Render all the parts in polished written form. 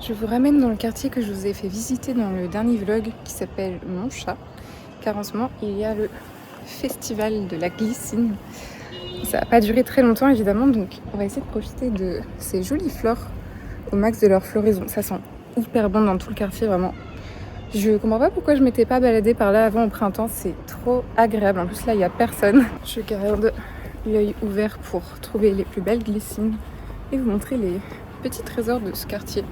Je vous ramène dans le quartier que je vous ai fait visiter dans le dernier vlog qui s'appelle Mon Chat, car en ce moment il y a le festival de la glycine. Ça n'a pas duré très longtemps évidemment, donc on va essayer de profiter de ces jolies fleurs au max de leur floraison. Ça sent hyper bon dans tout le quartier, vraiment. Je comprends pas pourquoi je m'étais pas baladée par là avant au printemps, c'est trop agréable. En plus là il y a personne. Je garde l'œil ouvert pour trouver les plus belles glycines et vous montrer les petits trésors de ce quartier.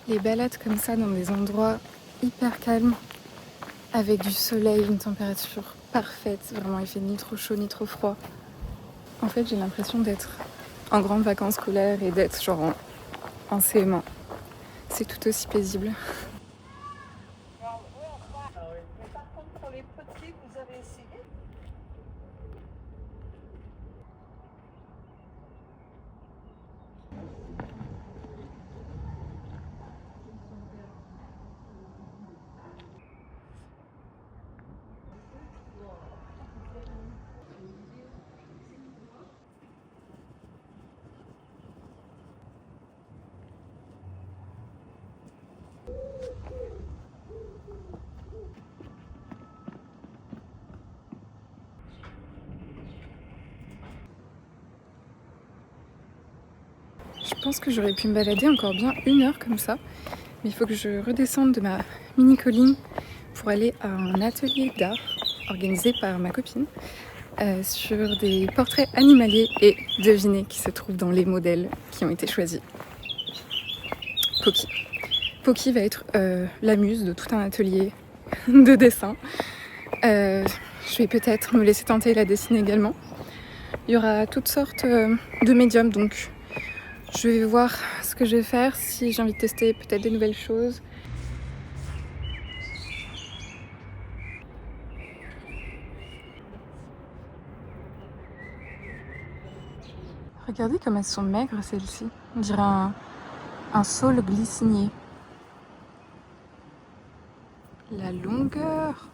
Les balades comme ça dans des endroits hyper calmes, avec du soleil, une température parfaite, vraiment il fait ni trop chaud ni trop froid. En fait j'ai l'impression d'être en grandes vacances scolaires et d'être genre en CM1. C'est tout aussi paisible. Mais par contre, pour les petits, vous avez essayé? pense que j'aurais pu me balader encore bien 1 heure comme ça. Mais il faut que je redescende de ma mini-colline pour aller à un atelier d'art organisé par ma copine sur des portraits animaliers et devinez qui se trouve dans les modèles qui ont été choisis. Poki. Poki va être la muse de tout un atelier de dessin. Je vais peut-être me laisser tenter la dessiner également. Il y aura toutes sortes de médiums, donc je vais voir ce que je vais faire, si j'ai envie de tester peut-être des nouvelles choses. Regardez comme elles sont maigres celles-ci. On dirait un saule glycinier. La longueur.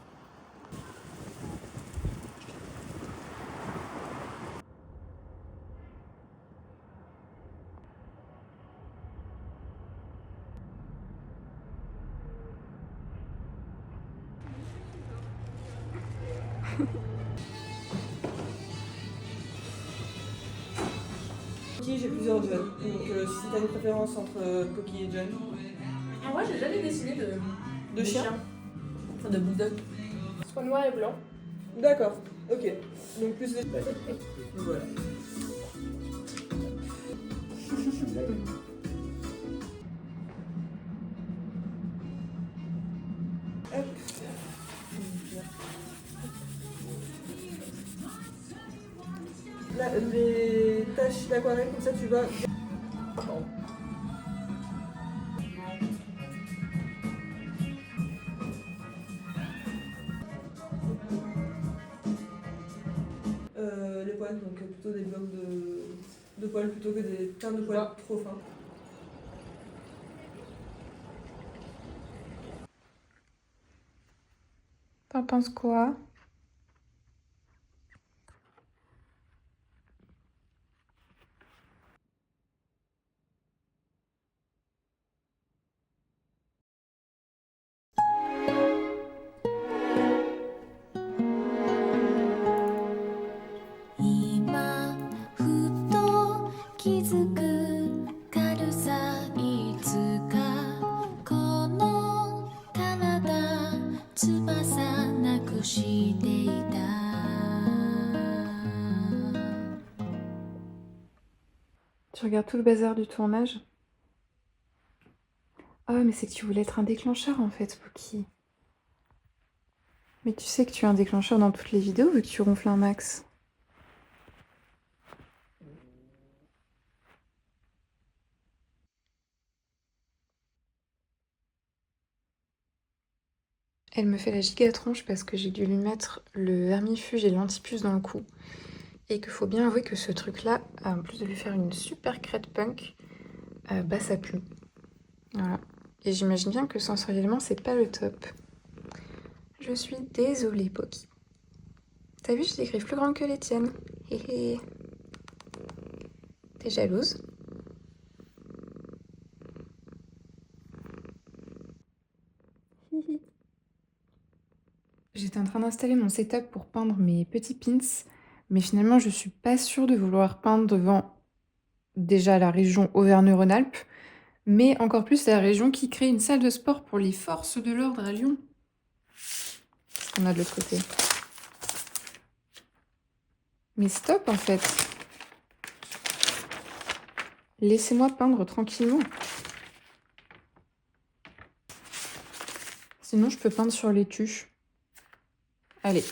Poki, j'ai plusieurs John. Donc si t'as une préférence entre Poki et John. En vrai, j'ai jamais dessiné De chien. Enfin, de bulldog. Soit noir et blanc. D'accord, ok. Donc plus les. Voilà. Hop. Là, les taches d'aquarelle, comme ça tu vas. Pardon. Les poils, donc plutôt des blocs de poils plutôt que des teintes de poils trop fins. T'en penses quoi? Tu regardes tout le bazar du tournage? Ah, mais c'est que tu voulais être un déclencheur en fait, Poki. Mais tu sais que tu es un déclencheur dans toutes les vidéos vu que tu ronfles un max. Elle me fait la gigatronche parce que j'ai dû lui mettre le vermifuge et l'antipuce dans le cou. Et qu'il faut bien avouer que ce truc-là, en plus de lui faire une super crête punk, bah ça pue. Voilà. Et j'imagine bien que sensoriellement, c'est pas le top. Je suis désolée, Poki. T'as vu, je t'ai écrit plus grande que les tiennes. Hé hé. T'es jalouse? J'étais en train d'installer mon setup pour peindre mes petits pins, mais finalement je suis pas sûre de vouloir peindre devant déjà la région Auvergne-Rhône-Alpes, mais encore plus la région qui crée une salle de sport pour les forces de l'ordre à Lyon. Qu'est-ce qu'on a de l'autre côté? Mais stop en fait. Laissez-moi peindre tranquillement. Sinon je peux peindre sur les tuches. Allez.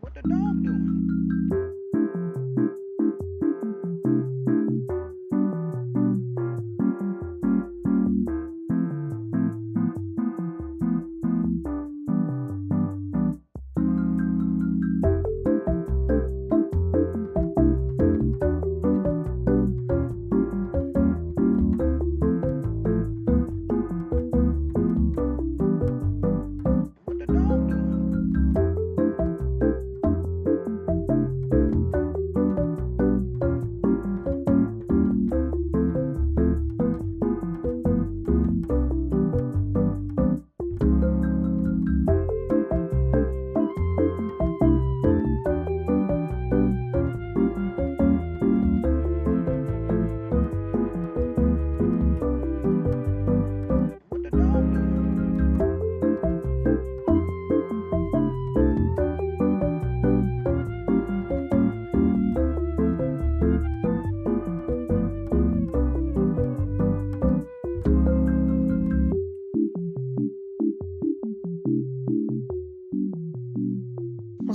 What the dog doing?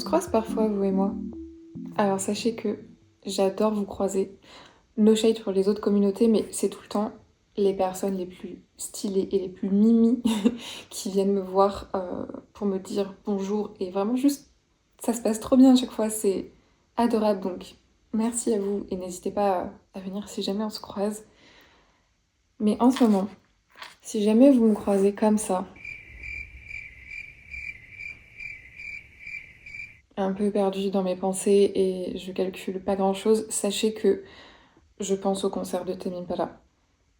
croise parfois, vous et moi. Alors sachez que j'adore vous croiser. No shade pour les autres communautés, mais c'est tout le temps les personnes les plus stylées et les plus mimi qui viennent me voir pour me dire bonjour. Et vraiment juste, ça se passe trop bien à chaque fois, c'est adorable. Donc merci à vous et n'hésitez pas à venir si jamais on se croise. Mais en ce moment, si jamais vous me croisez comme ça, un peu perdue dans mes pensées et je calcule pas grand chose, sachez que je pense au concert de Tame Impala.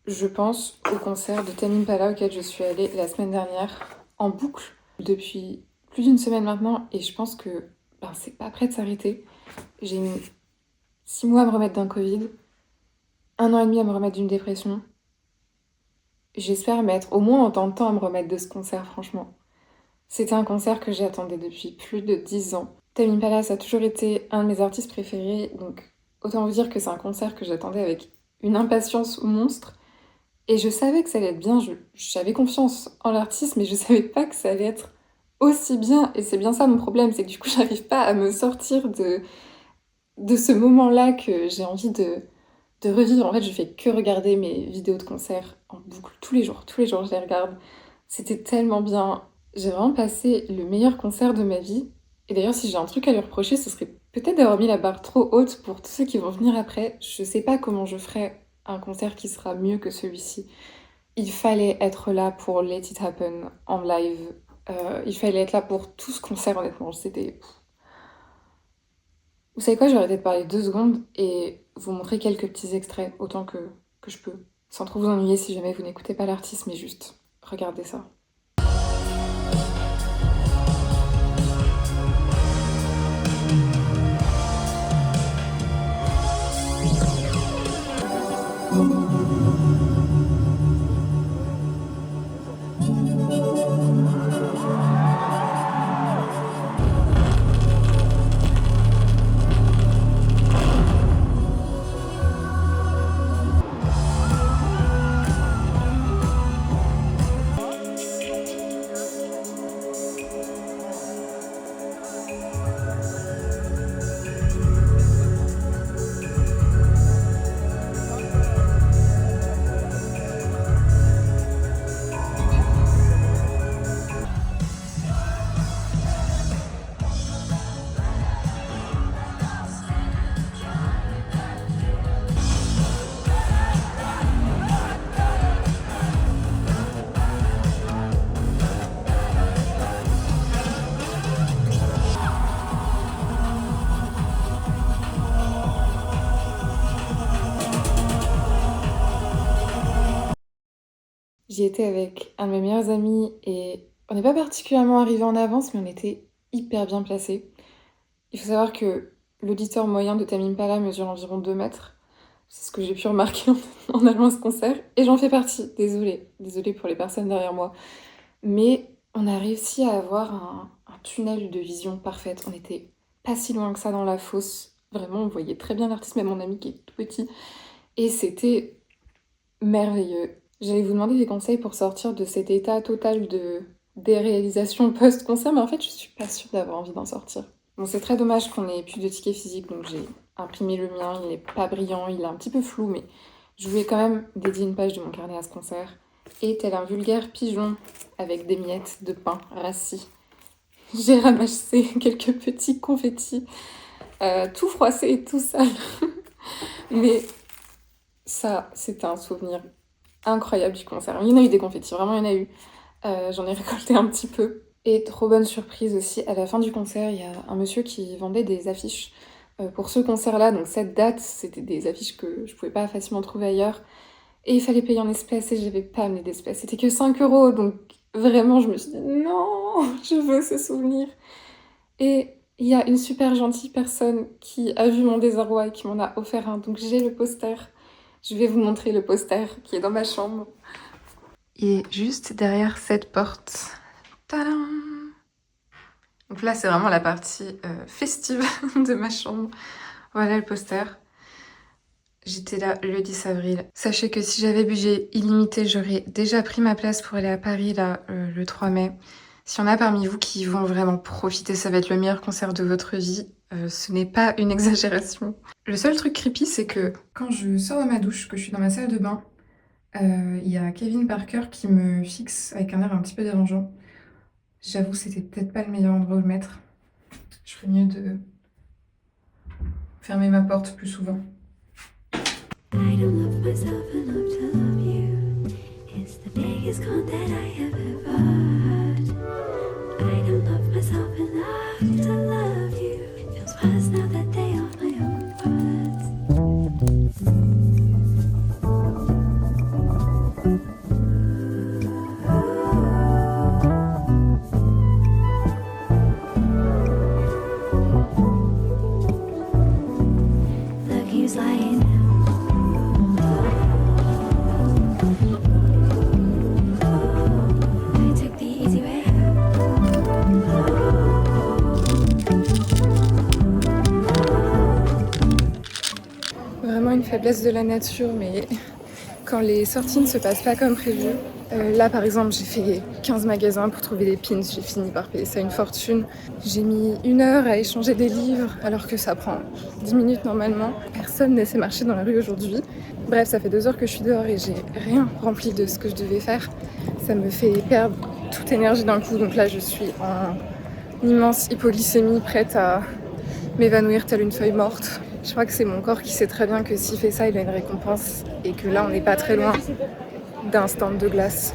Je pense au concert de Tame Impala auquel je suis allée la semaine dernière en boucle depuis plus d'une semaine maintenant et je pense que c'est pas prêt de s'arrêter. J'ai mis 6 mois à me remettre d'un Covid, 1 an et demi à me remettre d'une dépression. J'espère mettre au moins autant de temps à me remettre de ce concert, franchement. C'était un concert que j'attendais depuis plus de 10 ans. Tame Impala, ça a toujours été un de mes artistes préférés, donc autant vous dire que c'est un concert que j'attendais avec une impatience monstre. Et je savais que ça allait être bien, j'avais confiance en l'artiste, mais je savais pas que ça allait être aussi bien. Et c'est bien ça mon problème, c'est que du coup j'arrive pas à me sortir de ce moment-là que j'ai envie de revivre. En fait, je fais que regarder mes vidéos de concert en boucle tous les jours je les regarde. C'était tellement bien. J'ai vraiment passé le meilleur concert de ma vie. Et d'ailleurs, si j'ai un truc à lui reprocher, ce serait peut-être d'avoir mis la barre trop haute pour tous ceux qui vont venir après. Je sais pas comment je ferai un concert qui sera mieux que celui-ci. Il fallait être là pour Let It Happen en live. Il fallait être là pour tout ce concert, honnêtement. C'était... Vous savez quoi, je vais arrêter de parler 2 secondes et vous montrer quelques petits extraits, autant que je peux. Sans trop vous ennuyer si jamais vous n'écoutez pas l'artiste, mais juste regardez ça. J'y étais avec un de mes meilleurs amis et on n'est pas particulièrement arrivé en avance, mais on était hyper bien placés. Il faut savoir que l'auditeur moyen de Tame Impala mesure environ 2 mètres. C'est ce que j'ai pu remarquer en allant à ce concert. Et j'en fais partie, désolée pour les personnes derrière moi. Mais on a réussi à avoir un tunnel de vision parfaite. On était pas si loin que ça dans la fosse. Vraiment, on voyait très bien l'artiste, même mon ami qui est tout petit. Et c'était merveilleux. J'allais vous demander des conseils pour sortir de cet état total de déréalisation post-concert, mais en fait, je suis pas sûre d'avoir envie d'en sortir. Bon, c'est très dommage qu'on ait plus de tickets physiques, donc j'ai imprimé le mien. Il est pas brillant, il est un petit peu flou, mais je voulais quand même dédier une page de mon carnet à ce concert. Et tel un vulgaire pigeon avec des miettes de pain rassis, j'ai ramassé quelques petits confettis, tout froissés et tout sale. Mais ça, c'était un souvenir incroyable du concert. Il y en a eu des confettis, vraiment il y en a eu. J'en ai récolté un petit peu. Et trop bonne surprise aussi, à la fin du concert, il y a un monsieur qui vendait des affiches pour ce concert-là. Donc cette date, c'était des affiches que je pouvais pas facilement trouver ailleurs. Et il fallait payer en espèces et j'avais pas amené d'espèces. C'était que 5 €. Donc vraiment, je me suis dit non, je veux ce souvenir. Et il y a une super gentille personne qui a vu mon désarroi et qui m'en a offert un. Donc j'ai le poster. Je vais vous montrer le poster qui est dans ma chambre. Et juste derrière cette porte. Tadam! Donc là, c'est vraiment la partie festive de ma chambre. Voilà le poster. J'étais là le 10 avril. Sachez que si j'avais budget illimité, j'aurais déjà pris ma place pour aller à Paris là, le 3 mai. S'il y en a parmi vous qui vont vraiment profiter, ça va être le meilleur concert de votre vie. Ce n'est pas une exagération. Le seul truc creepy, c'est que quand je sors de ma douche, que je suis dans ma salle de bain, il y a Kevin Parker qui me fixe avec un air un petit peu dérangeant. J'avoue, c'était peut-être pas le meilleur endroit où le mettre. Je ferais mieux de fermer ma porte plus souvent. I don't love myself enough to love you. It's the biggest con that I have ever had. I don't love myself enough to love you. It feels worse now that they are my own words. Look who's lying down. I took the easy way Vraiment une faiblesse de la nature, mais quand les sorties ne se passent pas comme prévu. Là par exemple j'ai fait 15 magasins pour trouver des pins, j'ai fini par payer ça une fortune. J'ai mis 1 heure à échanger des livres alors que ça prend 10 minutes normalement. Personne ne sait marcher dans la rue aujourd'hui. Bref, ça fait 2 heures que je suis dehors et j'ai rien rempli de ce que je devais faire. Ça me fait perdre toute énergie d'un coup, donc là je suis en immense hypoglycémie, prête à m'évanouir telle une feuille morte. Je crois que c'est mon corps qui sait très bien que s'il fait ça, il a une récompense et que là on n'est pas très loin d'un stand de glace.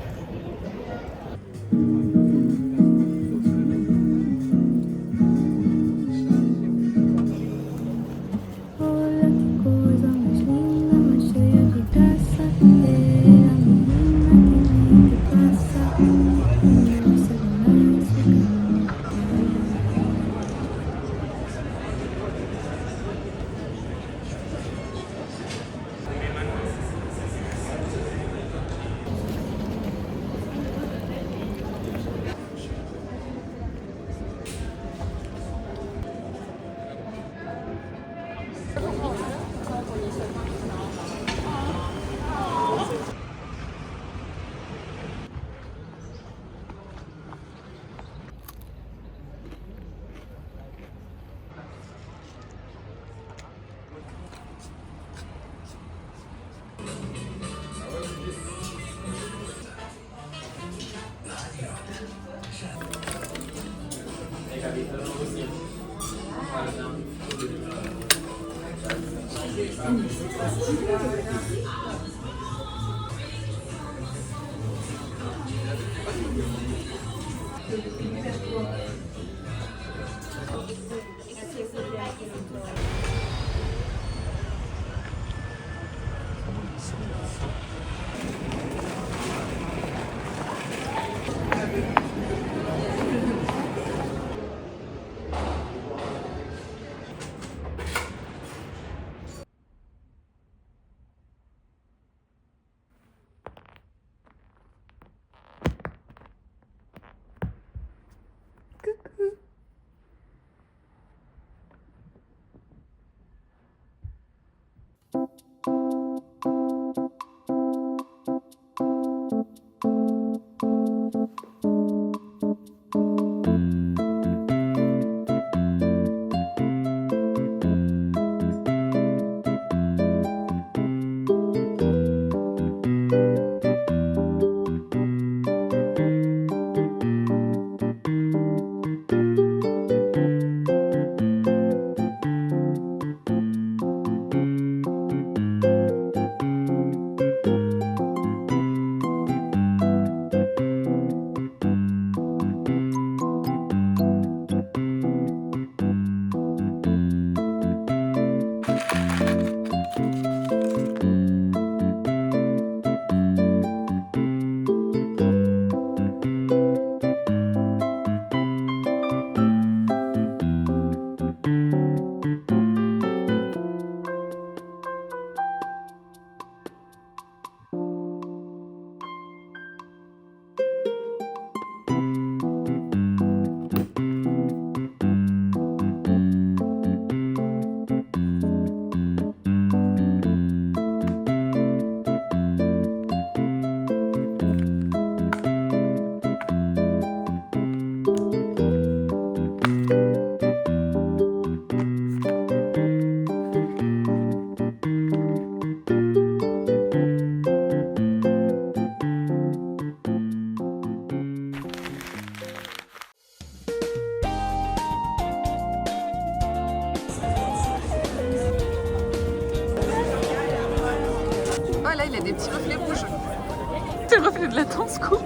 là, il a des petits reflets rouges. C'est le reflet de la danse, quoi.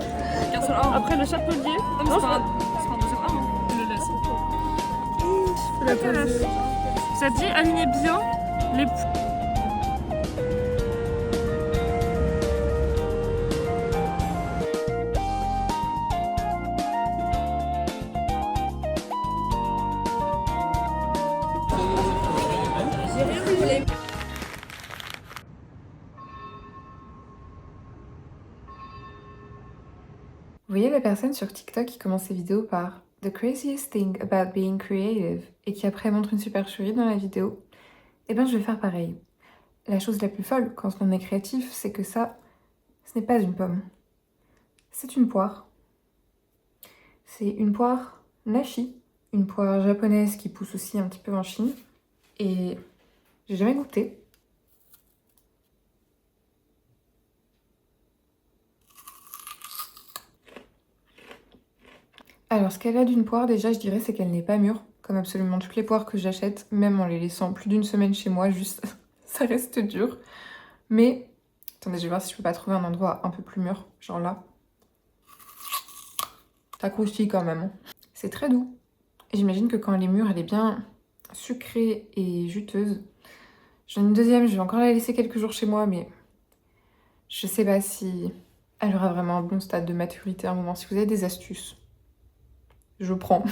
Après le chapelier. Non, c'est pas un deuxième arme. Je le laisse. Ça dit alignez bien les. Vous voyez la personne sur TikTok qui commence ses vidéos par The craziest thing about being creative et qui après montre une supercherie dans la vidéo? Eh bien, je vais faire pareil. La chose la plus folle quand on est créatif, c'est que ça, ce n'est pas une pomme. C'est une poire. C'est une poire nashi, une poire japonaise qui pousse aussi un petit peu en Chine. Et j'ai jamais goûté. Alors, ce qu'elle a d'une poire, déjà, je dirais, c'est qu'elle n'est pas mûre, comme absolument toutes les poires que j'achète, même en les laissant plus d'une semaine chez moi, juste, ça reste dur. Mais, attendez, je vais voir si je peux pas trouver un endroit un peu plus mûr, genre là. Ça croustille quand même. C'est très doux. Et j'imagine que quand elle est mûre, elle est bien sucrée et juteuse. J'en ai une deuxième, je vais encore la laisser quelques jours chez moi, mais je sais pas si elle aura vraiment un bon stade de maturité à un moment. Si vous avez des astuces, je prends.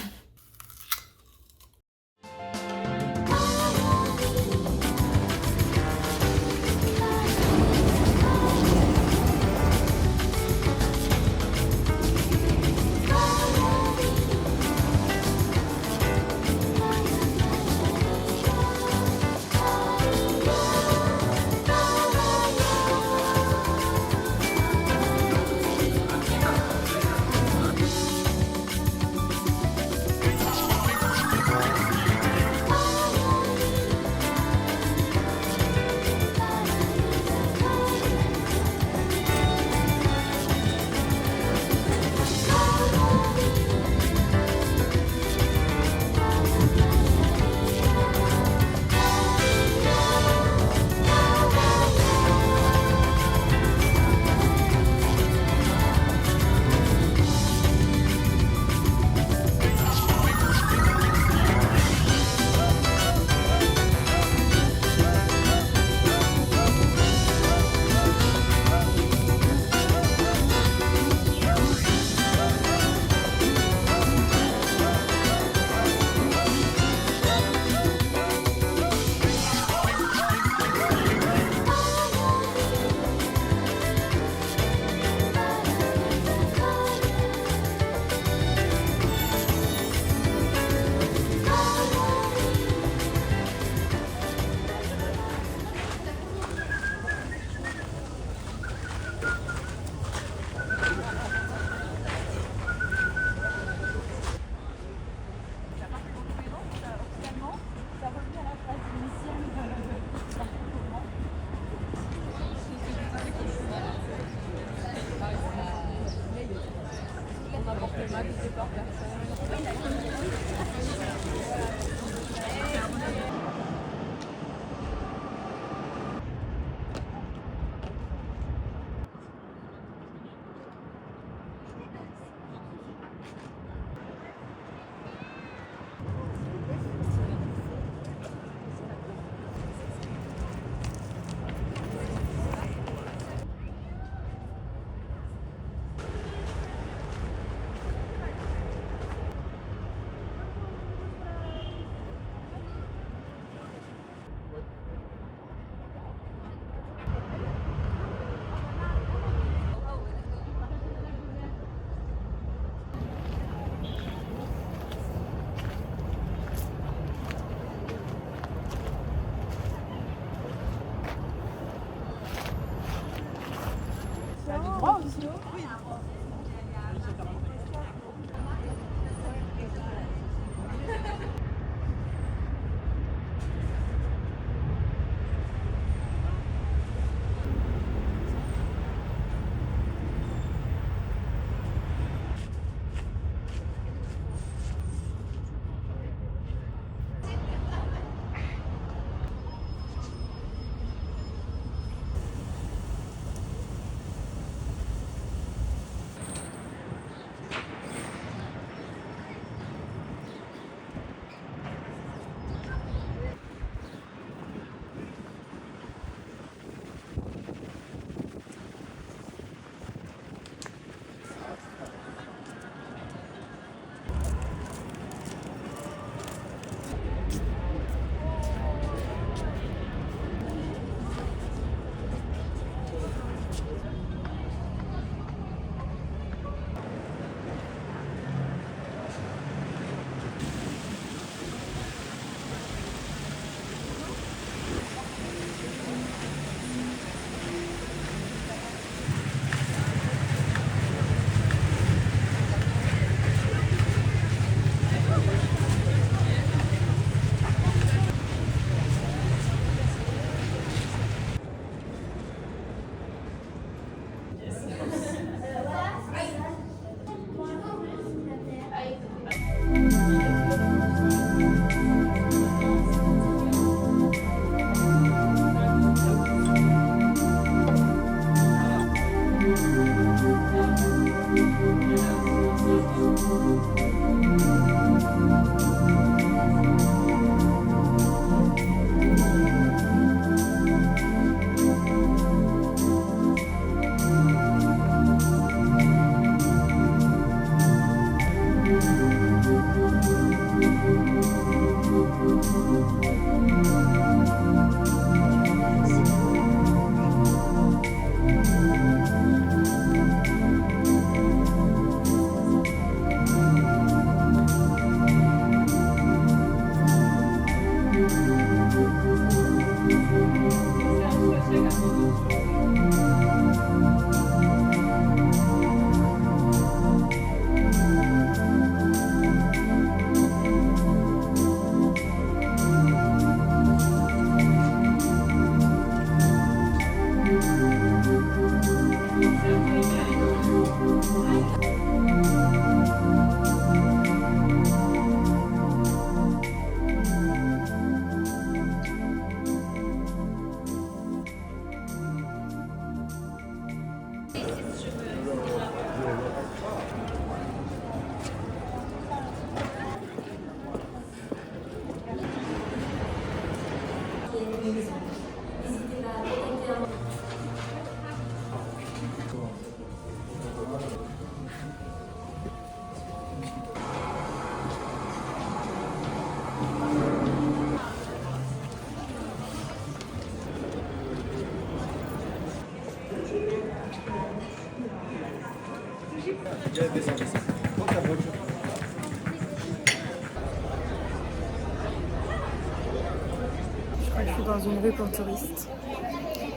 Je crois que je suis dans une rue pour touristes.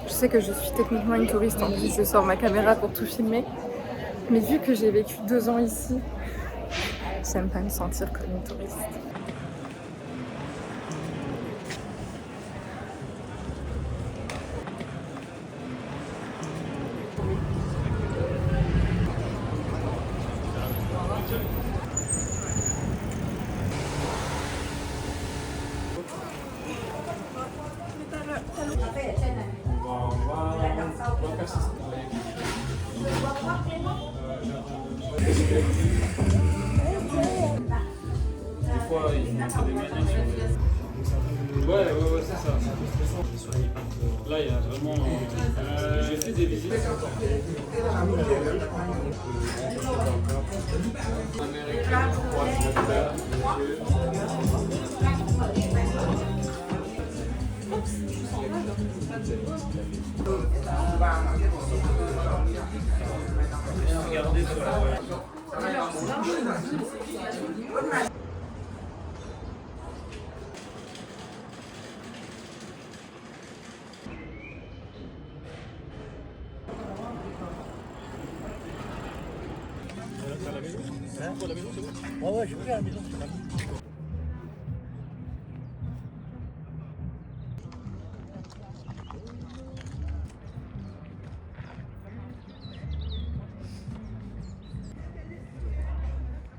Je sais que je suis techniquement une touriste, en plus je sors ma caméra pour tout filmer. Mais vu que j'ai vécu 2 ans ici, j'aime pas me sentir comme une touriste. Des fois, ils montrent des menus sur les... Ouais, c'est ça. Là, il y a vraiment... J'ai fait des visites. Regardez sur la... Ouais, je suis à la maison.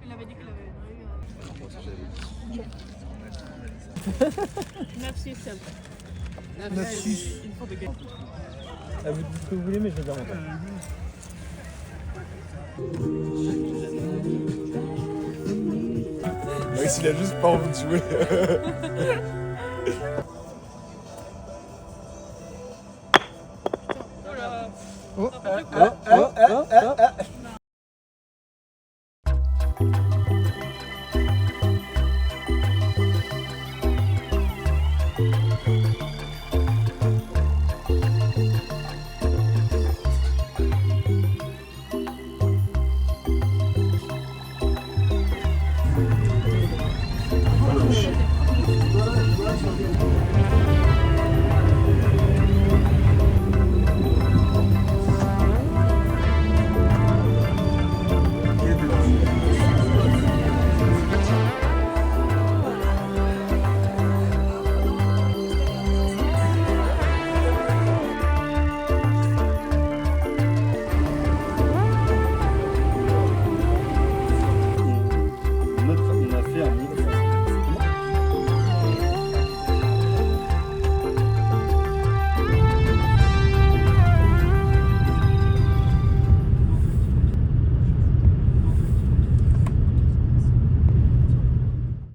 Il avait dit qu'il avait eu 9-6, c'est bon. 9-6. Ah, vous dites ce que vous voulez, mais je vais dire encore. Max, il a juste pas envie de jouer. Oh,